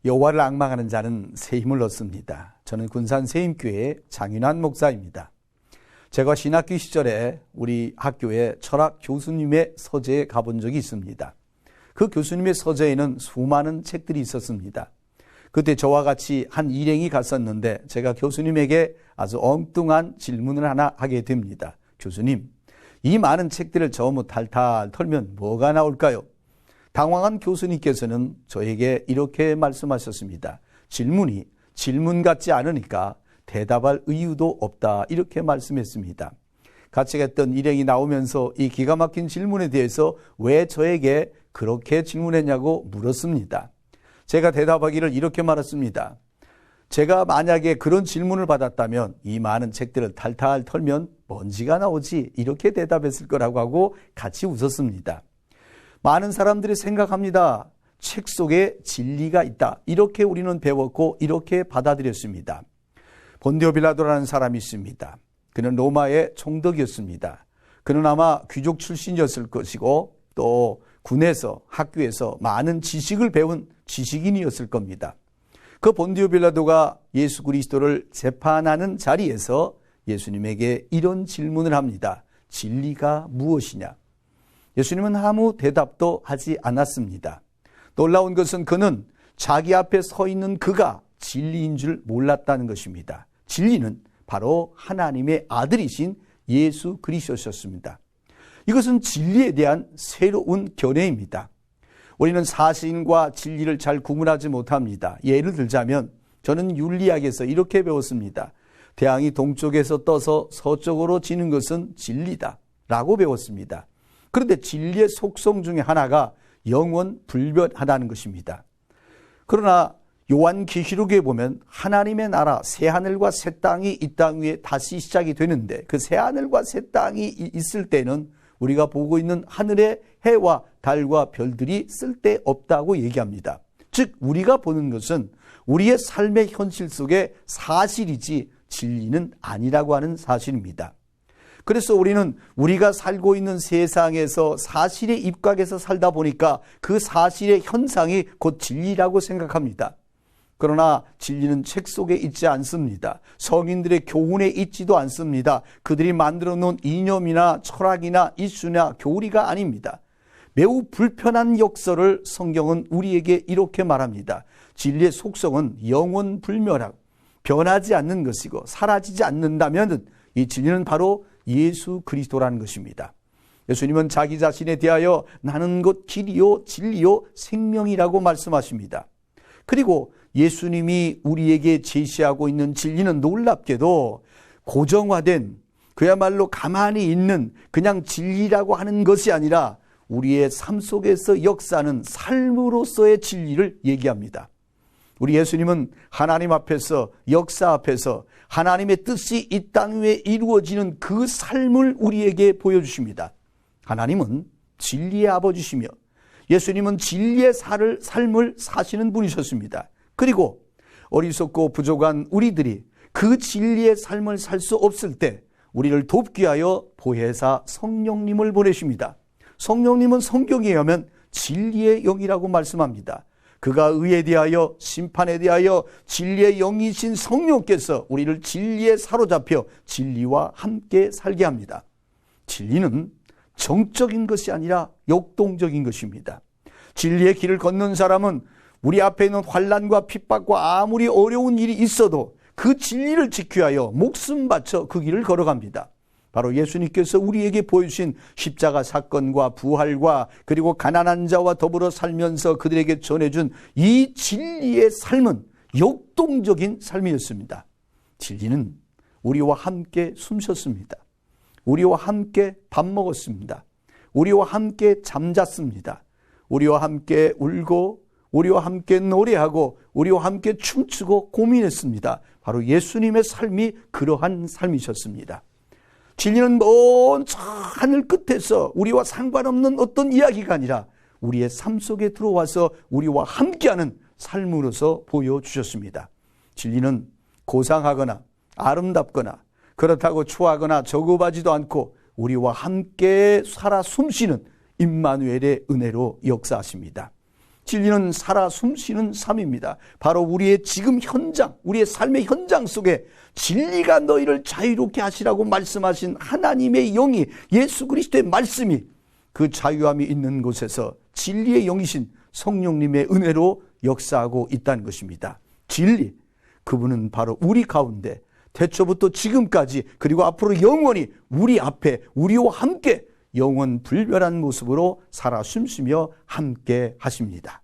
여호와를 앙망하는 자는 새 힘을 얻습니다. 저는 군산 세임교회 장윤환 목사입니다. 제가 신학교 시절에 우리 학교에 철학 교수님의 서재에 가본 적이 있습니다. 그 교수님의 서재에는 수많은 책들이 있었습니다. 그때 저와 같이 한 일행이 갔었는데 제가 교수님에게 아주 엉뚱한 질문을 하나 하게 됩니다. 교수님, 이 많은 책들을 전부 탈탈 털면 뭐가 나올까요? 당황한 교수님께서는 저에게 이렇게 말씀하셨습니다. 질문이 질문 같지 않으니까 대답할 이유도 없다, 이렇게 말씀했습니다. 같이 갔던 일행이 나오면서 이 기가 막힌 질문에 대해서 왜 저에게 그렇게 질문했냐고 물었습니다. 제가 대답하기를 이렇게 말했습니다. 제가 만약에 그런 질문을 받았다면 이 많은 책들을 탈탈 털면 먼지가 나오지, 이렇게 대답했을 거라고 하고 같이 웃었습니다. 많은 사람들이 생각합니다. 책 속에 진리가 있다, 이렇게 우리는 배웠고 이렇게 받아들였습니다. 본디오 빌라도라는 사람이 있습니다. 그는 로마의 총독이었습니다. 그는 아마 귀족 출신이었을 것이고 또 군에서, 학교에서 많은 지식을 배운 지식인이었을 겁니다. 그 본디오 빌라도가 예수 그리스도를 재판하는 자리에서 예수님에게 이런 질문을 합니다. 진리가 무엇이냐? 예수님은 아무 대답도 하지 않았습니다. 놀라운 것은 그는 자기 앞에 서 있는 그가 진리인 줄 몰랐다는 것입니다. 진리는 바로 하나님의 아들이신 예수 그리스도셨습니다. 이것은 진리에 대한 새로운 견해입니다. 우리는 사실과 진리를 잘 구분하지 못합니다. 예를 들자면 저는 윤리학에서 이렇게 배웠습니다. 태양이 동쪽에서 떠서 서쪽으로 지는 것은 진리다 라고 배웠습니다. 그런데 진리의 속성 중에 하나가 영원 불변하다는 것입니다. 그러나 요한계시록에 보면 하나님의 나라 새하늘과 새 땅이 이 땅 위에 다시 시작이 되는데 그 새하늘과 새 땅이 있을 때는 우리가 보고 있는 하늘의 해와 달과 별들이 쓸데없다고 얘기합니다. 즉 우리가 보는 것은 우리의 삶의 현실 속의 사실이지 진리는 아니라고 하는 사실입니다. 그래서 우리는 우리가 살고 있는 세상에서 사실에 입각해서 살다 보니까 그 사실의 현상이 곧 진리라고 생각합니다. 그러나 진리는 책 속에 있지 않습니다. 성인들의 교훈에 있지도 않습니다. 그들이 만들어 놓은 이념이나 철학이나 이슈나 교리가 아닙니다. 매우 불편한 역설을 성경은 우리에게 이렇게 말합니다. 진리의 속성은 영원 불멸하고 변하지 않는 것이고 사라지지 않는다면 이 진리는 바로 예수 그리스도라는 것입니다. 예수님은 자기 자신에 대하여 나는 곧 길이요 진리요 생명이라고 말씀하십니다. 그리고 예수님이 우리에게 제시하고 있는 진리는 놀랍게도 고정화된, 그야말로 가만히 있는 그냥 진리라고 하는 것이 아니라 우리의 삶 속에서 역사하는 삶으로서의 진리를 얘기합니다. 우리 예수님은 하나님 앞에서, 역사 앞에서 하나님의 뜻이 이 땅 위에 이루어지는 그 삶을 우리에게 보여주십니다. 하나님은 진리의 아버지시며 예수님은 진리의 삶을 사시는 분이셨습니다. 그리고 어리석고 부족한 우리들이 그 진리의 삶을 살 수 없을 때 우리를 돕기 위하여 보혜사 성령님을 보내십니다. 성령님은 성경에 의하면 진리의 영이라고 말씀합니다. 그가 의에 대하여 심판에 대하여 진리의 영이신 성령께서 우리를 진리에 사로잡혀 진리와 함께 살게 합니다. 진리는 정적인 것이 아니라 역동적인 것입니다. 진리의 길을 걷는 사람은 우리 앞에 있는 환난과 핍박과 아무리 어려운 일이 있어도 그 진리를 지키기 위하여 목숨 바쳐 그 길을 걸어갑니다. 바로 예수님께서 우리에게 보여주신 십자가 사건과 부활과 그리고 가난한 자와 더불어 살면서 그들에게 전해준 이 진리의 삶은 역동적인 삶이었습니다. 진리는 우리와 함께 숨쉬었습니다. 우리와 함께 밥 먹었습니다. 우리와 함께 잠잤습니다. 우리와 함께 울고 우리와 함께 노래하고 우리와 함께 춤추고 고민했습니다. 바로 예수님의 삶이 그러한 삶이셨습니다. 진리는 먼 하늘 끝에서 우리와 상관없는 어떤 이야기가 아니라 우리의 삶 속에 들어와서 우리와 함께하는 삶으로서 보여주셨습니다. 진리는 고상하거나 아름답거나 그렇다고 추하거나 저급하지도 않고 우리와 함께 살아 숨쉬는 임마누엘의 은혜로 역사하십니다. 진리는 살아 숨쉬는 삶입니다. 바로 우리의 지금 현장, 우리의 삶의 현장 속에 진리가 너희를 자유롭게 하시라고 말씀하신 하나님의 영이, 예수 그리스도의 말씀이 그 자유함이 있는 곳에서 진리의 영이신 성령님의 은혜로 역사하고 있다는 것입니다. 진리, 그분은 바로 우리 가운데 태초부터 지금까지 그리고 앞으로 영원히 우리 앞에 우리와 함께 영원 불멸한 모습으로 살아 숨쉬며 함께 하십니다.